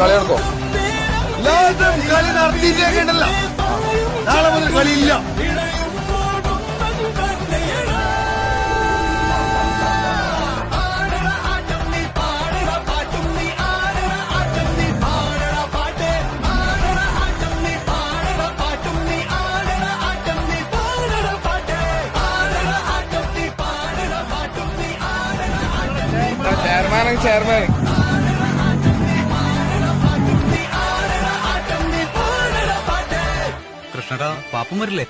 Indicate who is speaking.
Speaker 1: കളി നടക്കോ?
Speaker 2: കളി നടത്തിയിട്ടേക്കണ്ടല്ല, നാളെ മുതൽ കളിയില്ല.
Speaker 1: ചെയർമാൻ
Speaker 3: കൃഷ്ണടാ പാപ്പം വരില്ലേ?